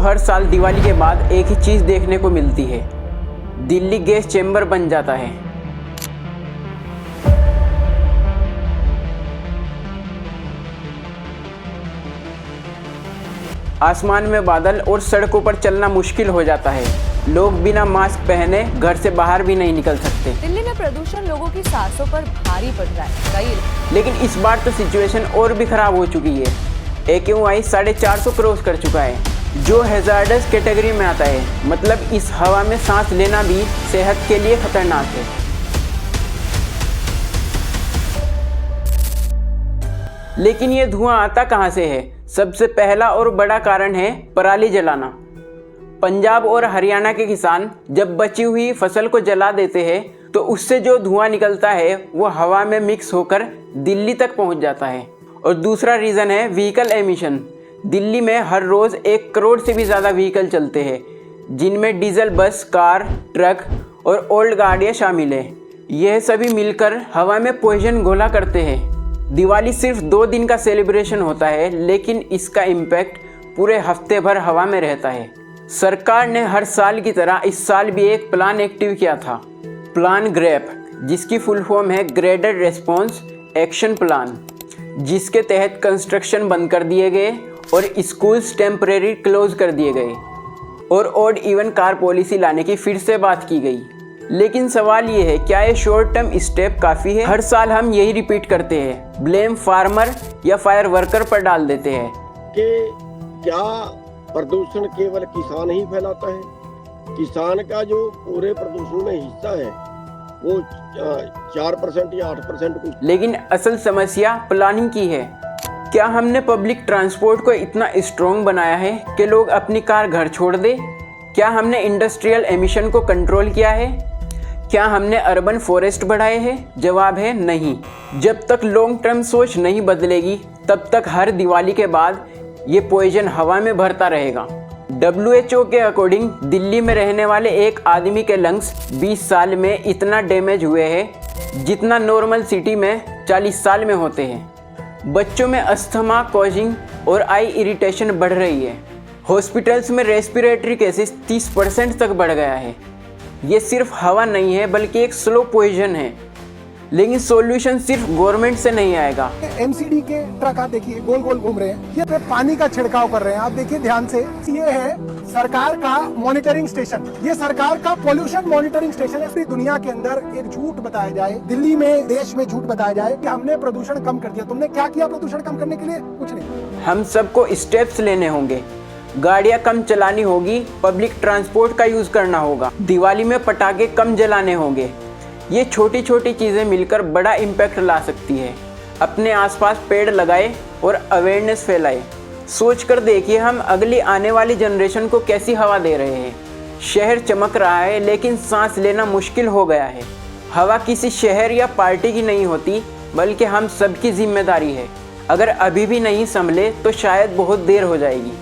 हर साल दिवाली के बाद एक ही चीज़ देखने को मिलती है, दिल्ली गैस चैम्बर बन जाता है। आसमान में बादल और सड़कों पर चलना मुश्किल हो जाता है। लोग बिना मास्क पहने घर से बाहर भी नहीं निकल सकते। दिल्ली में प्रदूषण लोगों की सांसों पर भारी पड़ रहा है। लेकिन इस बार तो सिचुएशन और भी खराब हो चुकी है। AQI 450 क्रॉस कर चुका है, जो हैजार्डस कैटेगरी में आता है। मतलब इस हवा में सांस लेना भी सेहत के लिए खतरनाक है। लेकिन ये धुआं आता कहाँ से है? सबसे पहला और बड़ा कारण है पराली जलाना। पंजाब और हरियाणा के किसान जब बची हुई फसल को जला देते हैं तो उससे जो धुआं निकलता है वो हवा में मिक्स होकर दिल्ली तक पहुंच जाता है। और दूसरा रीज़न है व्हीकल एमिशन। दिल्ली में हर रोज़ 1 करोड़ से भी ज़्यादा व्हीकल चलते हैं, जिनमें डीजल बस, कार, ट्रक और ओल्ड गाड़ियाँ शामिल हैं। यह सभी मिलकर हवा में पॉइजन घोला करते हैं। दिवाली सिर्फ 2 दिन का सेलिब्रेशन होता है, लेकिन इसका इम्पैक्ट पूरे हफ्ते भर हवा में रहता है। सरकार ने हर साल की तरह इस साल भी एक प्लान एक्टिव किया था, प्लान ग्रेप, जिसकी फुल फॉर्म है ग्रेडेड रेस्पॉन्स एक्शन प्लान, जिसके तहत कंस्ट्रक्शन बंद कर दिए गए और स्कूल्स टेम्परेरी क्लोज कर दिए गए और ऑड इवन कार पॉलिसी लाने की फिर से बात की गई। लेकिन सवाल ये है, क्या ये शॉर्ट टर्म स्टेप काफ़ी है? हर साल हम यही रिपीट करते हैं, ब्लेम फार्मर या फायर वर्कर पर डाल देते हैं कि क्या प्रदूषण केवल किसान ही फैलाता है? किसान का जो पूरे प्रदूषण में हिस्सा है वो 4% या 8% कुछ। लेकिन असल समस्या प्लानिंग की है। क्या हमने पब्लिक ट्रांसपोर्ट को इतना स्ट्रॉन्ग बनाया है कि लोग अपनी कार घर छोड़ दे? क्या हमने इंडस्ट्रियल एमिशन को कंट्रोल किया है? क्या हमने अर्बन फॉरेस्ट बढ़ाए हैं? जवाब है नहीं। जब तक लॉन्ग टर्म सोच नहीं बदलेगी तब तक हर दिवाली के बाद ये पॉइजन हवा में भरता रहेगा। WHO के अकॉर्डिंग दिल्ली में रहने वाले एक आदमी के लंग्स 20 साल में इतना डैमेज हुए हैं जितना नॉर्मल सिटी में 40 साल में होते हैं। बच्चों में अस्थमा, कॉजिंग और आई इरिटेशन बढ़ रही है। हॉस्पिटल्स में रेस्पिरेटरी केसेस 30% तक बढ़ गया है। ये सिर्फ हवा नहीं है बल्कि एक स्लो पॉइजन है। लेकिन सॉल्यूशन सिर्फ गवर्नमेंट से नहीं आएगा। MCD के ट्रक आप देखिए गोल गोल घूम रहे हैं, ये पे पानी का छिड़काव कर रहे हैं। आप देखिए ध्यान से, ये है सरकार का मॉनिटरिंग स्टेशन। ये सरकार का पोल्यूशन मॉनिटरिंग स्टेशन है। पूरी दुनिया के अंदर एक झूठ बताया जाए, दिल्ली में, देश में झूठ बताया जाए कि हमने प्रदूषण कम कर दिया। तुमने क्या किया प्रदूषण कम करने के लिए? कुछ नहीं। हम सबको स्टेप्स लेने होंगे। गाड़ियाँ कम चलानी होगी, पब्लिक ट्रांसपोर्ट का यूज़ करना होगा, दिवाली में पटाखे कम जलाने होंगे। ये छोटी छोटी चीज़ें मिलकर बड़ा इम्पैक्ट ला सकती है। अपने आसपास पेड़ लगाए और अवेयरनेस फैलाए। सोच कर देखिए, हम अगली आने वाली जनरेशन को कैसी हवा दे रहे हैं। शहर चमक रहा है लेकिन सांस लेना मुश्किल हो गया है। हवा किसी शहर या पार्टी की नहीं होती बल्कि हम सबकी जिम्मेदारी है। अगर अभी भी नहीं संभले तो शायद बहुत देर हो जाएगी।